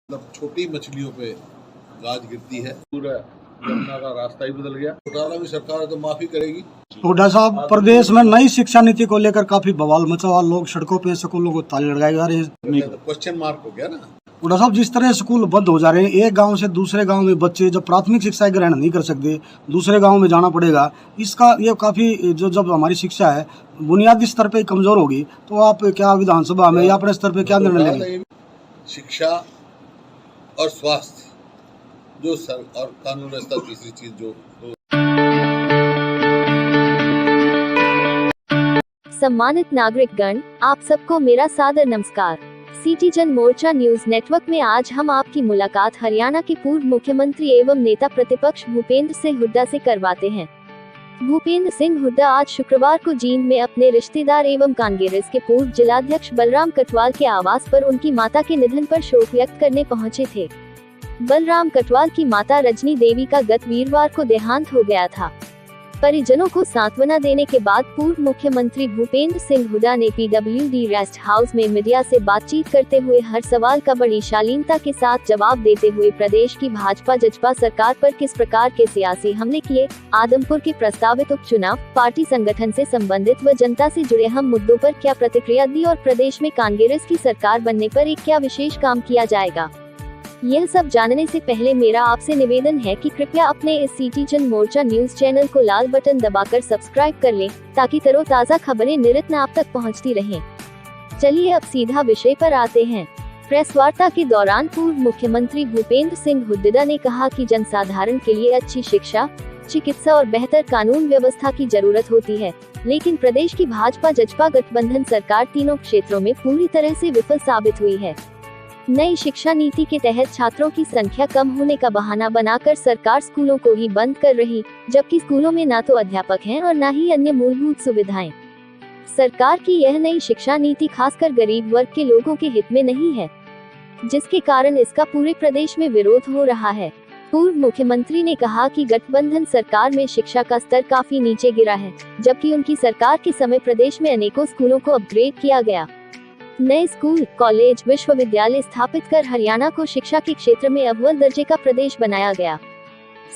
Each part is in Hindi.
मतलब छोटी मछलियों पे गाज गिरती है। पूरा यमुना का रास्ता ही बदल गया। घोटाला भी सरकार तो माफी करेगी। हुड्डा साहब, प्रदेश में नई शिक्षा नीति को लेकर काफी बवाल मचा हुआ। लोग सड़कों पे स्कूलों को ताले लगाए जा रहे हैं। तो क्वेश्चन मार्क हो गया ना। हुड्डा साहब, जिस तरह स्कूल बंद हो जा रहे हैं, एक गांव से दूसरे गांव में बच्चे जब प्राथमिक शिक्षा ग्रहण नहीं कर सकते, दूसरे गांव में जाना पड़ेगा। इसका ये काफी जब हमारी शिक्षा है बुनियादी स्तर पे कमजोर होगी, तो आप क्या विधानसभा में या अपने स्तर पे क्या निर्णय लेंगे? शिक्षा और स्वास्थ्य और कानून व्यवस्था तीसरी चीज जो सम्मानित नागरिकगण, आप सबको मेरा सादर नमस्कार। सिटीजन मोर्चा न्यूज नेटवर्क में आज हम आपकी मुलाकात हरियाणा के पूर्व मुख्यमंत्री एवं नेता प्रतिपक्ष भूपेंद्र सिंह हुड्डा से करवाते हैं। भूपेंद्र सिंह हुड्डा आज शुक्रवार को जींद में अपने रिश्तेदार एवं कांग्रेस के पूर्व जिलाध्यक्ष बलराम कटवाल के आवास पर उनकी माता के निधन पर शोक व्यक्त करने पहुंचे थे। बलराम कटवाल की माता रजनी देवी का गत वीरवार को देहांत हो गया था। परिजनों को सांत्वना देने के बाद पूर्व मुख्यमंत्री भूपेंद्र सिंह हुड्डा ने पीडब्ल्यूडी रेस्ट हाउस में मीडिया से बातचीत करते हुए हर सवाल का बड़ी शालीनता के साथ जवाब देते हुए प्रदेश की भाजपा जजपा सरकार पर किस प्रकार के सियासी हमले किए, आदमपुर के प्रस्तावित उपचुनाव, पार्टी संगठन से संबंधित व जनता से जुड़े अहम मुद्दों पर क्या प्रतिक्रिया दी और प्रदेश में कांग्रेस की सरकार बनने पर एक क्या विशेष काम किया जाएगा। यह सब जानने से पहले मेरा आपसे निवेदन है कि कृपया अपने इस सिटीजन मोर्चा न्यूज चैनल को लाल बटन दबाकर सब्सक्राइब कर लें, ताकि तरोताजा खबरें निरंतर आप तक पहुंचती रहें। चलिए अब सीधा विषय पर आते हैं। प्रेस वार्ता के दौरान पूर्व मुख्यमंत्री भूपेंद्र सिंह हुड्डा ने कहा कि जनसाधारण के लिए अच्छी शिक्षा, चिकित्सा और बेहतर कानून व्यवस्था की जरूरत होती है, लेकिन प्रदेश की भाजपा जजपा गठबंधन सरकार तीनों क्षेत्रों में पूरी तरह से विफल साबित हुई है। नई शिक्षा नीति के तहत छात्रों की संख्या कम होने का बहाना बनाकर सरकार स्कूलों को ही बंद कर रही, जबकि स्कूलों में न तो अध्यापक हैं और न ही अन्य मूलभूत सुविधाएं। सरकार की यह नई शिक्षा नीति खासकर गरीब वर्ग के लोगों के हित में नहीं है, जिसके कारण इसका पूरे प्रदेश में विरोध हो रहा है। पूर्व मुख्यमंत्री ने कहा कि गठबंधन सरकार में शिक्षा का स्तर काफी नीचे गिरा है, जबकि उनकी सरकार के समय प्रदेश में अनेकों स्कूलों को अपग्रेड किया गया। नए स्कूल, कॉलेज, विश्वविद्यालय स्थापित कर हरियाणा को शिक्षा के क्षेत्र में अव्वल दर्जे का प्रदेश बनाया गया।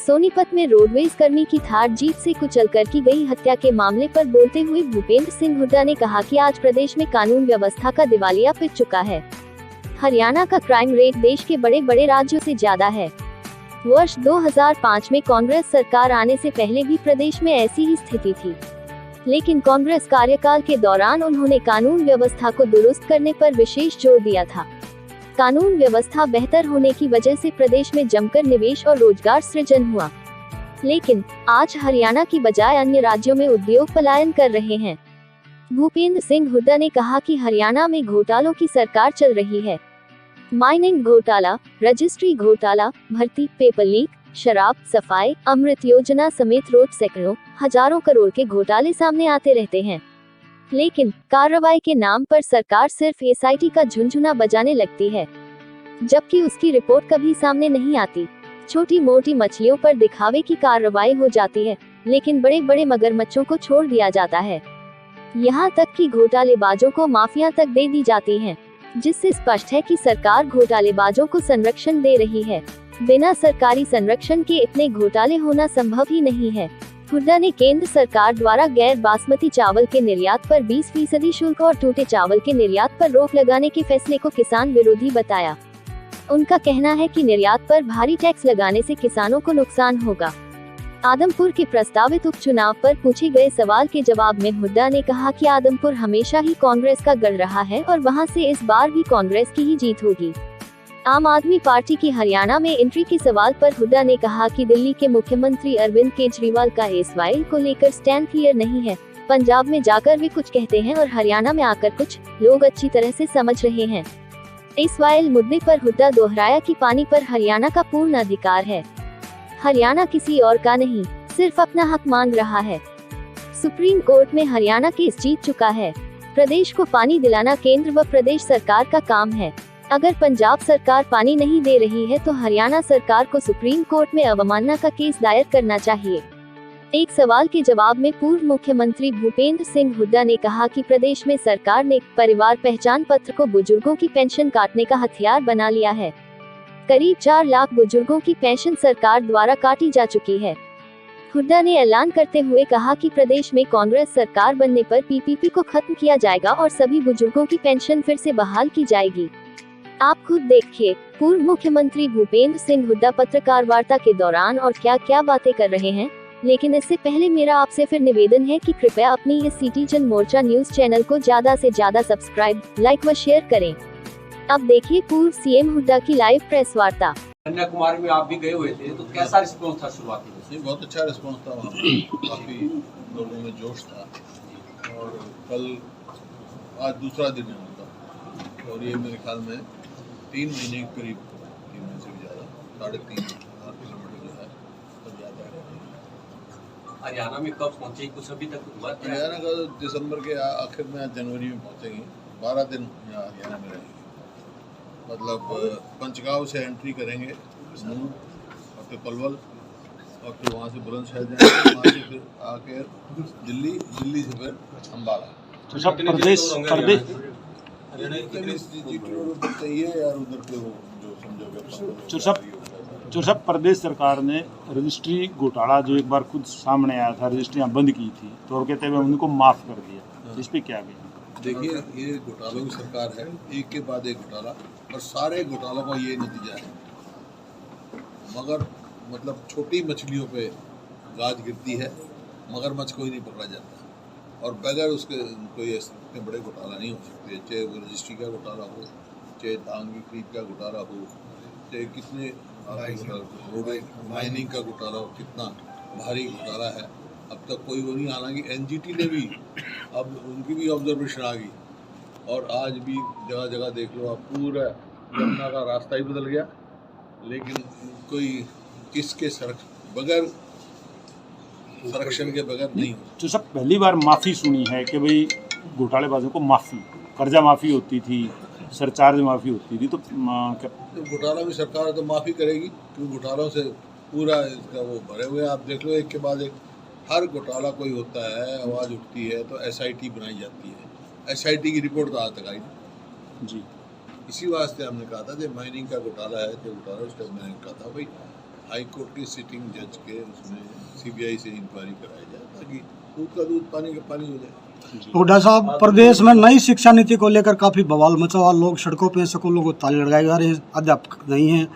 सोनीपत में रोडवेज कर्मी की थार जीप से कुचलकर की गई हत्या के मामले पर बोलते हुए भूपेंद्र सिंह हुड्डा ने कहा कि आज प्रदेश में कानून व्यवस्था का दिवालिया पिट चुका है। हरियाणा का क्राइम रेट देश के बड़े बड़े राज्यों से ज्यादा है। वर्ष 2005 में कांग्रेस सरकार आने से पहले भी प्रदेश में ऐसी ही स्थिति थी, लेकिन कांग्रेस कार्यकाल के दौरान उन्होंने कानून व्यवस्था को दुरुस्त करने पर विशेष जोर दिया था। कानून व्यवस्था बेहतर होने की वजह से प्रदेश में जमकर निवेश और रोजगार सृजन हुआ, लेकिन आज हरियाणा की बजाय अन्य राज्यों में उद्योग पलायन कर रहे हैं। भूपेंद्र सिंह हुड्डा ने कहा कि हरियाणा में घोटालों की सरकार चल रही है। माइनिंग घोटाला, रजिस्ट्री घोटाला, भर्ती, पेपर लीक, शराब, सफाई, अमृत योजना समेत रोज सैकड़ों हजारों करोड़ के घोटाले सामने आते रहते हैं, लेकिन कार्रवाई के नाम पर सरकार सिर्फ एसआईटी का झुनझुना बजाने लगती है, जबकि उसकी रिपोर्ट कभी सामने नहीं आती। छोटी मोटी मछलियों पर दिखावे की कार्रवाई हो जाती है, लेकिन बड़े बड़े मगरमच्छों को छोड़ दिया जाता है। यहाँ तक कि घोटालेबाजों को माफिया तक दे दी जाती हैं, जिससे स्पष्ट है कि सरकार घोटालेबाजों को संरक्षण दे रही है। बिना सरकारी संरक्षण के इतने घोटाले होना संभव ही नहीं है। हुड्डा ने केंद्र सरकार द्वारा गैर बासमती चावल के निर्यात पर 20% शुल्क और टूटे चावल के निर्यात पर रोक लगाने के फैसले को किसान विरोधी बताया। उनका कहना है कि निर्यात पर भारी टैक्स लगाने से किसानों को नुकसान होगा। आदमपुर के प्रस्तावित उपचुनाव पर पूछे गए सवाल के जवाब में हुड्डा ने कहा कि आदमपुर हमेशा ही कांग्रेस का गढ़ रहा है और वहां से इस बार भी कांग्रेस की ही जीत होगी। आम आदमी पार्टी की हरियाणा में एंट्री के सवाल पर हुड्डा ने कहा कि दिल्ली के मुख्यमंत्री अरविंद केजरीवाल का एसवाइल को लेकर स्टैंड क्लियर नहीं है। पंजाब में जाकर वे कुछ कहते हैं और हरियाणा में आकर कुछ लोग अच्छी तरह से समझ रहे हैं। एसवाइल मुद्दे पर हुड्डा दोहराया कि पानी पर हरियाणा का पूर्ण अधिकार है। हरियाणा किसी और का नहीं, सिर्फ अपना हक मांग रहा है। सुप्रीम कोर्ट में हरियाणा केस जीत चुका है। प्रदेश को पानी दिलाना केंद्र व प्रदेश सरकार का काम है। अगर पंजाब सरकार पानी नहीं दे रही है तो हरियाणा सरकार को सुप्रीम कोर्ट में अवमानना का केस दायर करना चाहिए। एक सवाल के जवाब में पूर्व मुख्यमंत्री भूपेंद्र सिंह हुड्डा ने कहा कि प्रदेश में सरकार ने परिवार पहचान पत्र को बुजुर्गों की पेंशन काटने का हथियार बना लिया है। करीब 4 लाख बुजुर्गों की पेंशन सरकार द्वारा काटी जा चुकी है। हुड्डा ने ऐलान करते हुए कहा कि प्रदेश में कांग्रेस सरकार बनने पर पीपीपी को खत्म किया जाएगा और सभी बुजुर्गों की पेंशन फिर से बहाल की जाएगी। आप खुद देखिए, पूर्व मुख्यमंत्री भूपेंद्र सिंह हुड्डा पत्रकार वार्ता के दौरान और क्या क्या बातें कर रहे हैं। लेकिन इससे पहले मेरा आपसे फिर निवेदन है कि कृपया अपनी इस सिटी जन मोर्चा न्यूज चैनल को ज्यादा से ज्यादा सब्सक्राइब, लाइक व शेयर करें। अब देखिए पूर्व सीएम हुड्डा की लाइव प्रेस वार्ता। कन्याकुमारी में आप भी गए हुए थे, तो कैसा रिस्पॉन्स था शुरुआती में? नहीं, बहुत अच्छा रिस्पॉन्स था वहाँ पे, काफ़ी लोगों में जोश था। और कल आज दूसरा दिन है उनका, और ये मेरे ख्याल में 3 महीने के करीब, 3 महीने से भी ज़्यादा, 3,500 किलोमीटर जो है तो ज़्यादा है। हरियाणा में कब पहुंचे, कुछ अभी तक हुआ? हरियाणा का दिसंबर के आखिर में, जनवरी में पहुँचेंगे। 12 दिन यहाँ हरियाणा में रहेंगे। मतलब पंचगांव से एंट्री करेंगे, नूह और फिर पलवल, और फिर वहाँ से बुलंदशहर जाएंगे, वहाँ से फिर आके दिल्ली, दिल्ली से फिर अम्बाला। तो सब प्रदेश चाहिए यार उधर पे, वो जो समझोगे जो सब प्रदेश सरकार ने रजिस्ट्री घोटाला जो एक बार खुद सामने आया था, रजिस्ट्रियाँ बंद की थी, तो और कहते हुए उनको माफ़ कर दिया, इस पर क्या कहें? देखिए, ये घोटालों की सरकार है, एक के बाद एक घोटाला, और सारे घोटालों का ये नतीजा है। मगर मतलब छोटी मछलियों पे गाज गिरती है, मगरमच्छ कोई नहीं पकड़ा जाता, और बगैर उसके कोई इतने बड़े घोटाला नहीं हो सकते। चाहे वो रजिस्ट्री का घोटाला हो, चाहे धान की खरीद का घोटाला हो, चाहे कितने माइनिंग का घोटाला हो, कितना भारी घोटाला है। अब तक कोई वो नहीं, हालांकि एनजीटी ने भी, अब उनकी भी ऑब्जर्वेशन आ गई, और आज भी जगह जगह देख लो आप, पूरा यमुना का रास्ता ही बदल गया। लेकिन कोई किसके बगैर संरक्षण के बगैर नहीं हो। जो सब पहली बार माफ़ी सुनी है कि भाई घोटालेबाजों को माफ़ी, कर्जा माफ़ी होती थी, सरचार्ज माफ़ी होती थी, तो घोटाला भी सरकार तो माफ़ी करेगी, क्योंकि घोटालों से पूरा इसका वो भरे हुए। आप देख लो, एक के बाद एक हर घोटाला कोई होता है, आवाज़ उठती है तो एसआईटी बनाई जाती है। एसआईटी की रिपोर्ट तो आज तक आई नहीं जी। इसी वास्ते हमने कहा था, जब माइनिंग का घोटाला है, जो घोटाला उस टाइम मैंने कहा था भाई हाई कोर्ट की सिटिंग जज के उसमें सीबीआई से इंक्वायरी कराई जाए, ताकि दूध का दूध, पानी का पानी हो जाए। हुड्डा साहब, प्रदेश में नई शिक्षा नीति को लेकर काफी बवाल मचा हुआ, लोग सड़कों पे स्कूलों को ताले लगाए जा रहे हैं, अध्यापक नहीं है।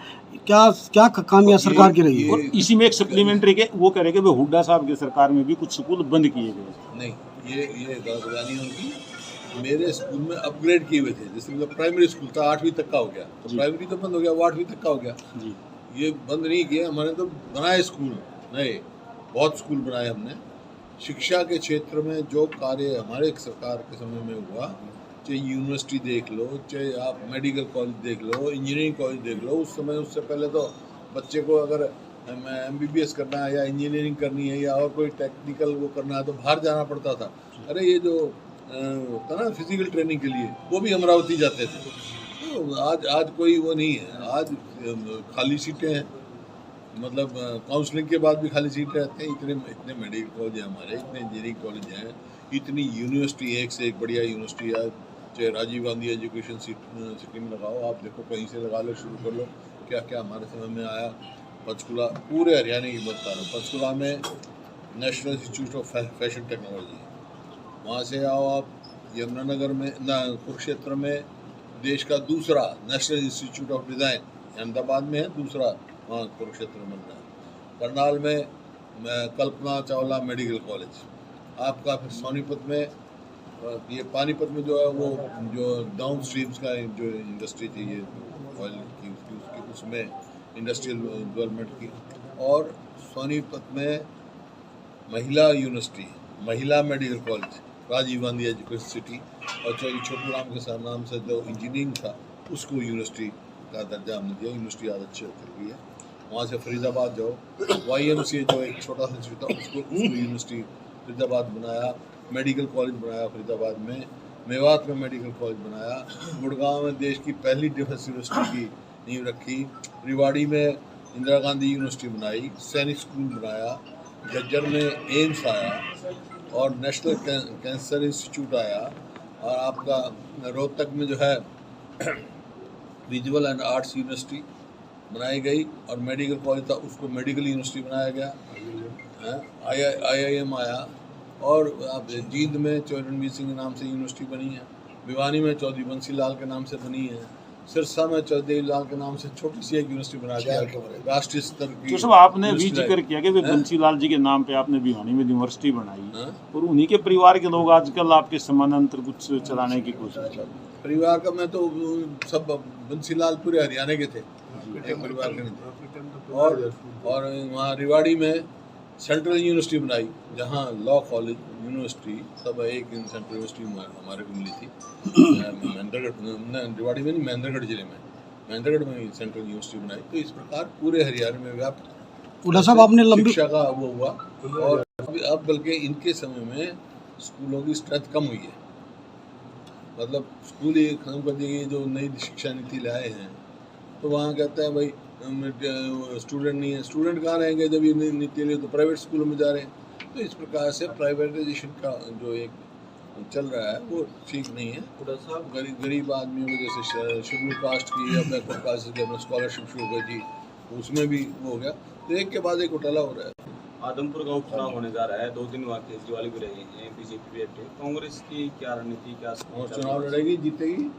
क्या क्या कामयाब सरकार की रही है? और इसी में एक सप्लीमेंट्री के वो कह रहे कि भाई हुड्डा साहब की सरकार में भी कुछ स्कूल बंद किए गए। नहीं, ये गलतफहमी उनकी। मेरे स्कूल में अपग्रेड किए हुए थे, जैसे मतलब प्राइमरी स्कूल था 8वीं तक का हो गया, तो प्राइमरी तो बंद हो गया, वो 8वीं तक का हो गया जी। ये बंद नहीं किया हमारे, तो बनाए स्कूल नए, बहुत स्कूल बनाए हमने। शिक्षा के क्षेत्र में जो कार्य हमारे सरकार के समय में हुआ, चाहे यूनिवर्सिटी देख लो, चाहे आप मेडिकल कॉलेज देख लो, इंजीनियरिंग कॉलेज देख लो, उस समय, उससे पहले तो बच्चे को अगर MBBS करना है या इंजीनियरिंग करनी है या और कोई टेक्निकल वो करना है तो बाहर जाना पड़ता था। अरे ये जो होता ना फिजिकल ट्रेनिंग के लिए, वो भी अमरावती जाते थे। तो आज कोई वो नहीं है, आज खाली सीटें हैं, मतलब काउंसलिंग के बाद भी खाली सीटें रहते हैं। इतने मेडिकल कॉलेज हैं हमारे, इतने इंजीनियरिंग कॉलेज हैं, इतनी यूनिवर्सिटी, एक से एक बढ़िया यूनिवर्सिटी है। चाहे राजीव गांधी एजुकेशन सिटी में लगाओ, आप देखो कहीं से लगा लो, शुरू कर लो। क्या क्या हमारे समय में आया। पंचकुला, पूरे हरियाणा की बात कर रहा हूँ, पंचकुला में national institute of fashion technology, वहाँ से आओ आप। यमुनानगर में, कुरुक्षेत्र में देश का दूसरा national institute of design, Ahmedabad में है, दूसरा वहाँ कुरुक्षेत्र में बन रहा है। करनाल में कल्पना चावला मेडिकल कॉलेज आपका। फिर सोनीपत में, ये पानीपत में जो है वो जो डाउन स्ट्रीम्स का जो इंडस्ट्री थी, ये ऑयल की, उसकी उसमें इंडस्ट्रियल डेवलपमेंट की। और सोनीपत में महिला यूनिवर्सिटी, महिला medical college, Rajiv Gandhi education city, और छोटू राम के नाम से जो इंजीनियरिंग था उसको यूनिवर्सिटी का दर्जा हमने दिया। यूनिवर्सिटी आज अच्छी चल रही है। वहाँ से फरीदाबाद जाओ, YMCA जो एक छोटा सा इंस्टीट्यूट था, उसको यूनिवर्सिटी फरीदाबाद बनाया। मेडिकल कॉलेज बनाया फरीदाबाद में, मेवात में मेडिकल कॉलेज बनाया, गुड़गांव में देश की पहली डिफेंस यूनिवर्सिटी की नींव रखी, रिवाड़ी में इंदिरा गांधी यूनिवर्सिटी बनाई, सैनिक स्कूल बनाया, झज्जर में एम्स आया, और नेशनल कैंसर इंस्टीट्यूट आया, और आपका रोहतक में जो है विजुअल एंड आर्ट्स यूनिवर्सिटी, बनाई गई और मेडिकल कॉलेज था उसको मेडिकल यूनिवर्सिटी बनाया गया, IIM आया। और अब जींद में चौधरी रणवीर सिंह के नाम से यूनिवर्सिटी बनी है, भिवानी में चौधरी बंसी लाल के नाम से बनी है, सिरसा में चौधरी लाल के नाम से छोटी सी एक यूनिवर्सिटी बना दिया राष्ट्रीय स्तर की। तो सब आपने भी जिक्र किया कि बंसी लाल जी के नाम पे आपने भिवानी में यूनिवर्सिटी बनाई और उन्हीं के परिवार के लोग आजकल आपके समानांतर कुछ चलाने की कोशिश कर रहे हैं। परिवार का मैं तो सब बंसी लाल पूरे हरियाणा के थे, एक परिवार के नहीं थे। और वहाँ रेवाड़ी में सेंट्रल यूनिवर्सिटी बनाई जहाँ लॉ कॉलेज यूनिवर्सिटी सब एक सेंट्रल यूनिवर्सिटी हमारे को मिली थी महेंद्रगढ़, रेवाड़ी में नहीं महेंद्रगढ़ जिले में, महेंद्रगढ़ में सेंट्रल यूनिवर्सिटी बनाई। तो इस प्रकार पूरे हरियाणा में व्याप्त साहब आपने लंबी शिक्षा का वो हुआ। और अब बल्कि इनके समय में स्कूलों की स्ट्रेंथ कम हुई है, मतलब स्कूल ही खत्म कर दी गई। जो नई शिक्षा नीति लाए हैं तो वहाँ कहता है भाई स्टूडेंट नहीं है, स्टूडेंट कहाँ रहेंगे जब ये नीति लिए, तो प्राइवेट स्कूलों में जा रहे हैं। तो इस प्रकार से प्राइवेटाइजेशन का जो एक चल रहा है वो ठीक नहीं है। गरीब आदमियों को जैसे शेड्यूल कास्ट की या बैकवर्ड कास्ट की अपना स्कॉलरशिप शुरू कर दी, उसमें भी वो हो गया। तो एक के बाद एक घोटाला हो रहा है। आदमपुर का उपचुनाव होने जा रहा है, 2 दिन वहाँ केजरीवाल भी रहे हैं, बीजेपी भी एक्टिव, कांग्रेस की क्या रणनीति, क्या और चुनाव लड़ेगी, जीतेगी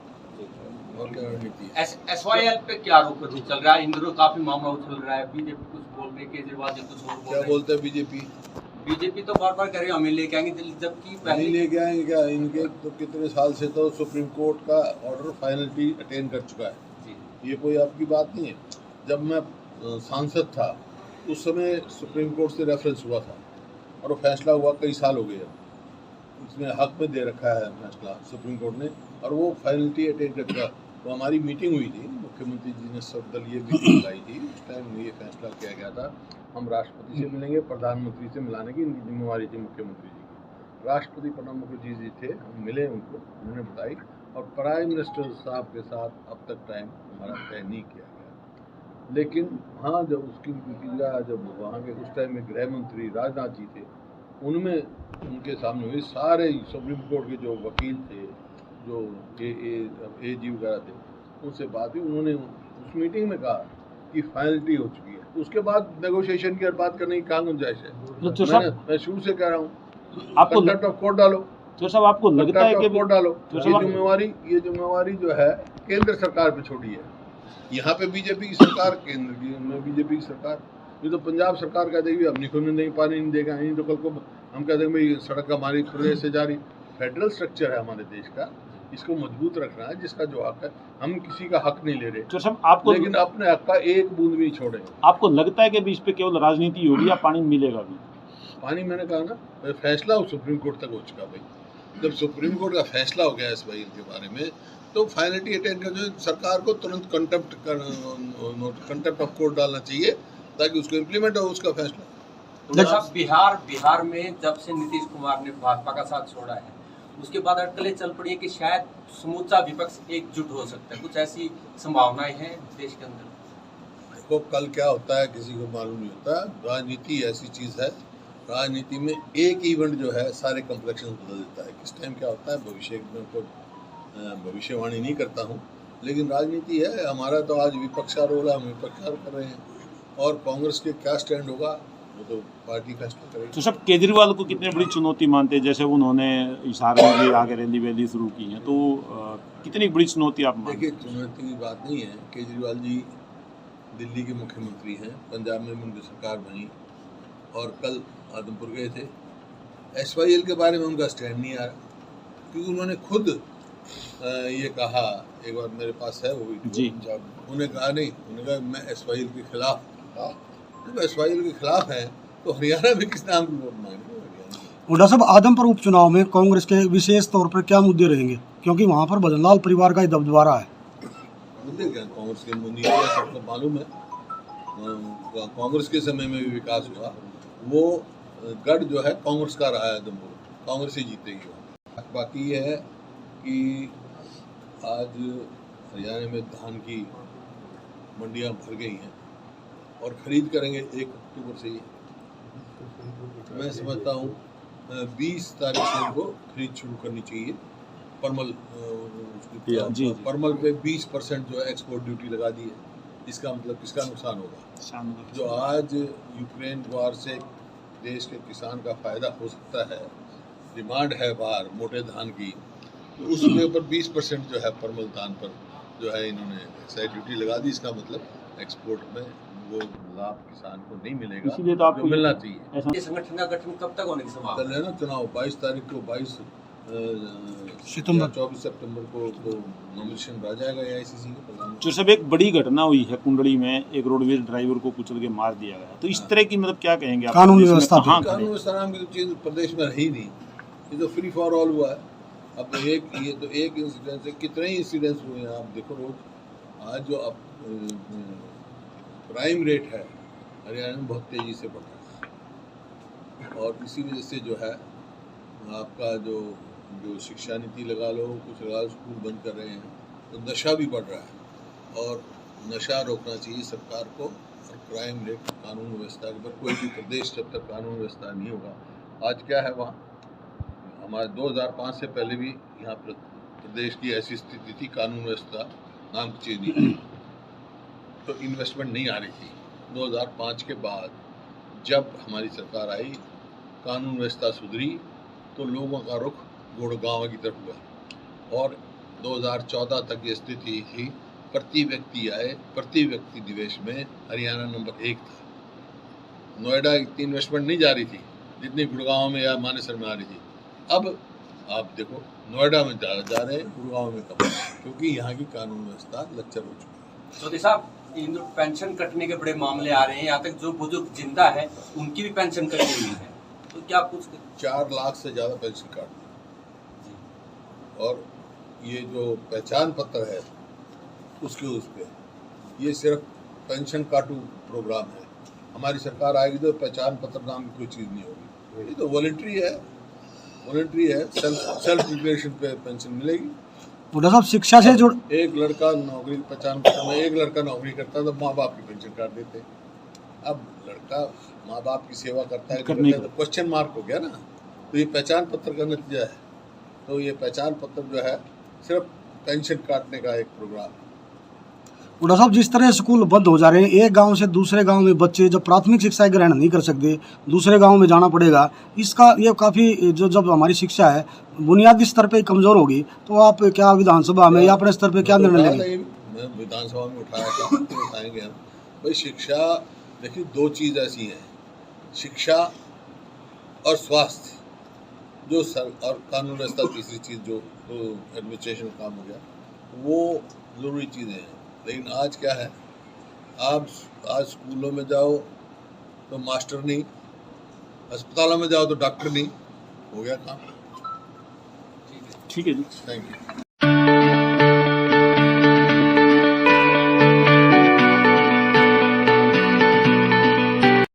और क्या रणनीति है? SYL पे क्या रुख चल रहा है? इन दिनों काफी मामला उछल रहा है, बीजेपी कुछ बोल रही है, केजरीवाल जी कुछ और बोल क्या रहे बोलते हैं बीजेपी तो बार बार कह रही है हमें लेके आएंगे, जबकि नहीं पहले लेके आएंगे क्या? इनके तो कितने साल से तो सुप्रीम कोर्ट का ऑर्डर फाइनलिटी अटेन कर चुका है। ये कोई आपकी बात नहीं है। जब मैं सांसद था उस समय सुप्रीम कोर्ट से रेफरेंस हुआ था और वो फैसला हुआ, कई साल हो गए अब उसने हक में दे रखा है फैसला सुप्रीम कोर्ट ने, और वो फाइनलिटी अटेन कर चुका। तो हमारी मीटिंग हुई थी, मुख्यमंत्री जी ने सर्वदलीय मीटिंग बुलाई थी, उस टाइम ये फैसला किया गया था हम राष्ट्रपति से मिलेंगे, प्रधानमंत्री से मिलाने की इनकी जिम्मेवारी थी मुख्यमंत्री जी की। राष्ट्रपति प्रणब मुखर्जी जी थे, हम मिले उनको, उन्होंने बताई, और प्राइम मिनिस्टर साहब के साथ अब तक टाइम हमारा तय नहीं किया गया। लेकिन हाँ, जब उसकी जब वहाँ के उस टाइम में गृह मंत्री राजनाथ जी थे, उनमें उनके सामने हुए सारे सुप्रीम कोर्ट के जो वकील थे, जो AG वगैरह थे, उनसे बात हुई। उन्होंने उस मीटिंग में कहा कि फाइनलिटी हो चुकी है। उसके बाद नेगोशिएशन की बात करने की कहाँ गुंजाइश है? मैं शुरू से कह रहा हूँ, आपको कंटेम्प्ट ऑफ कोर्ट डालो, तो सब आपको लगता है कि कोर्ट डालो। ये जिम्मेवारी जो है केंद्र सरकार पे छोड़ी है। यहाँ पे बीजेपी की सरकार, केंद्र की में बीजेपी की सरकार। ये तो पंजाब सरकार कह देगी अब निकलने नहीं, पानी नहीं देगा, नहीं तो कल को हम कह देंगे भाई सड़क हमारी प्रदेश से जा रही। फेडरल स्ट्रक्चर है हमारे देश का, इसको मजबूत रखना है। जिसका जो हक है, हम किसी का हक नहीं ले रहे, तो सब आपको, लेकिन अपने हक का एक बूंद भी नहीं छोड़ेंगे। आपको लगता है कि इस पे केवल राजनीति होगी या पानी मिलेगा भी? पानी, मैंने कहा ना, फैसला सुप्रीम कोर्ट तक हो चुका भाई। जब सुप्रीम कोर्ट का फैसला हो गया इस भाई के बारे में, तो फाइनलिटी अटेंड कर जो सरकार को तुरंत कंटेम्प्ट ऑफ कोर्ट डालना चाहिए ताकि उसको इम्प्लीमेंट हो उसका फैसला। बिहार में जब से नीतीश कुमार ने भाजपा का साथ छोड़ा है, उसके बाद अटकलें चल पड़ी है कि शायद समूचा विपक्ष एकजुट हो सकता है। कुछ ऐसी संभावनाएं हैं देश के अंदर? देखो, कल क्या होता है किसी को मालूम नहीं होता। राजनीति ऐसी चीज़ है, राजनीति में एक इवेंट जो है सारे कम्प्लेक्शन बदल देता है। किस टाइम क्या होता है भविष्य में को भविष्यवाणी नहीं करता हूँ, लेकिन राजनीति है। हमारा तो आज विपक्ष का रोल है, हम विपक्ष कर रहे हैं, और कांग्रेस के क्या स्टैंड होगा वो तो पार्टी फैसला करेगी। तो सब केजरीवाल को कितनी बड़ी चुनौती मानते हैं? जैसे उन्होंने हिसार में भी आगे रैली वैली शुरू की है, तो कितनी बड़ी चुनौती आप मानते हैं? देखिए, चुनौती की बात नहीं है। केजरीवाल जी दिल्ली के मुख्यमंत्री हैं, पंजाब में उनकी सरकार बनी, और कल आदमपुर गए थे। SYL के बारे में उनका स्टैंड नहीं आ रहा, क्योंकि उन्होंने खुद ये कहा, एक बार मेरे पास है वो वीडियो जी, उन्होंने कहा नहीं, उन्होंने कहा मैं SYL के खिलाफ। जब SYL के खिलाफ है तो हरियाणा में किस नाम की वोट मांगे? हुड्डा साहब, आदमपुर उपचुनाव में कांग्रेस के विशेष तौर पर क्या मुद्दे रहेंगे, क्योंकि वहाँ पर भजनलाल परिवार का ही दबदबा है? मुद्दे क्या? कांग्रेस के मुद्दे सबको मालूम है। कांग्रेस के समय में भी विकास हुआ, वो गढ़ जो है कांग्रेस का रहा है आदमपुर, कांग्रेस ही जीतेगी। बाकी ये है कि आज हरियाणा में धान की मंडियां भर गई हैं और ख़रीद करेंगे 1 अक्टूबर से ही। मैं समझता हूँ 20 तारीख से इनको खरीद शुरू करनी चाहिए। परमल, परमल पे 20% जो है एक्सपोर्ट ड्यूटी लगा दी है, इसका मतलब किसका नुकसान होगा? शानदार। जो आज यूक्रेन वार से देश के किसान का फायदा हो सकता है, डिमांड है बाहर मोटे धान की, तो उसके ऊपर 20% जो है परमल धान पर जो है इन्होंने एक्साइज ड्यूटी लगा दी। इसका मतलब एक्सपोर्ट में वो लाभ किसान को नहीं मिलेगा, इसीलिए तो आपको जो मिलना चाहिए। ऐसा ये संगठन का गठन कब तक होने की कल संभावना है ना चुनाव 22 तारीख को, 22 सितंबर। 24 सितंबर को तो नॉमिनेशन आ जाएगा AICC के प्रधान। जो सब एक बड़ी घटना हुई है कुंडली में, एक रोडवेज ड्राइवर को कुचल के मार दिया गया, तो इस तरह की मतलब क्या कहेंगे आप? कानून देश में व्यवस्था पे। कहाँ खड़े? कानून व्यवस्था नाम की तो चीज़ प्रदेश में रही नहीं, ये तो फ्री फॉर ऑल हुआ है। अब तो एक इंसिडेंट से कितने ही इंसिडेंट्स हुए हैं, आप देखो रोज। आज जो क्राइम रेट है हरियाणा में बहुत तेज़ी से बढ़ रहा है, और इसी वजह से जो है आपका जो शिक्षा नीति लगा लो, कुछ लगा लो, स्कूल बंद कर रहे हैं, तो नशा भी बढ़ रहा है। और नशा रोकना चाहिए सरकार को, और क्राइम रेट, कानून व्यवस्था के ऊपर कोई भी प्रदेश जब तक कानून व्यवस्था नहीं होगा। आज क्या है वहाँ, हमारे 2005 से पहले भी यहाँ प्रदेश की ऐसी स्थिति थी, कानून व्यवस्था नाम की चीज़ नहीं थी, तो इन्वेस्टमेंट नहीं आ रही थी। 2005 के बाद जब हमारी सरकार आई, कानून व्यवस्था सुधरी, तो लोगों का रुख गुड़गांव की तरफ हुआ, और 2014 तक ये स्थिति थी, प्रति व्यक्ति निवेश में हरियाणा नंबर 1 था। नोएडा इतनी इन्वेस्टमेंट नहीं जा रही थी जितनी गुड़गांव में या मानेसर में आ रही थी। अब आप देखो नोएडा में ज़्यादा जा रहे हैं, गुड़गांव में कम, क्योंकि यहाँ की कानून व्यवस्था लच्चर हो चुकी है। चौधरी साहब, इन पेंशन कटने के बड़े मामले आ रहे हैं, यहाँ तक जो बुजुर्ग जिंदा है उनकी भी पेंशन कटी हुई है, तो क्या कुछ 4 लाख से ज़्यादा पेंशन कार्ड, और ये जो पहचान पत्र है उसके उस पे, ये सिर्फ पेंशन काटू प्रोग्राम है। हमारी सरकार आएगी तो पहचान पत्र नाम की कोई चीज़ नहीं होगी, ये तो वॉलंटरी है, सेल्फ डिक्लेरेशन पे पेंशन मिलेगी। बुढ़ा साहब, शिक्षा से जुड़ एक लड़का नौकरी, पहचान पत्र में एक लड़का नौकरी करता है तो माँ बाप की पेंशन काट देते। अब लड़का माँ बाप की सेवा करता है तो क्वेश्चन मार्क हो गया ना, तो ये पहचान पत्र का नतीजा है। तो ये पहचान पत्र जो है सिर्फ पेंशन काटने का एक प्रोग्राम है। बुढ़ा साहब, जिस तरह स्कूल बंद हो जा रहे हैं, एक गांव से दूसरे गांव में बच्चे जब प्राथमिक शिक्षा ग्रहण नहीं कर सकते, दूसरे गांव में जाना पड़ेगा, इसका ये काफ़ी जो जब हमारी शिक्षा है बुनियादी स्तर पे कमज़ोर होगी, तो आप क्या विधानसभा में या अपने स्तर पे क्या निर्णय लेंगे? मैं विधानसभा में उठाया था, तो उठाएंगे हम। भाई शिक्षा, देखिए 2 चीज़ ऐसी हैं, शिक्षा और स्वास्थ्य, जो और कानून व्यवस्था तीसरी चीज़ जो एडमिनिस्ट्रेशन काम हो गया, वो ज़रूरी चीज़ें हैं। लेकिन आज क्या है, आप आज स्कूलों में जाओ तो मास्टर नहीं, अस्पतालों में जाओ तो डॉक्टर नहीं, हो गया काम। ठीक है जी। Thank you.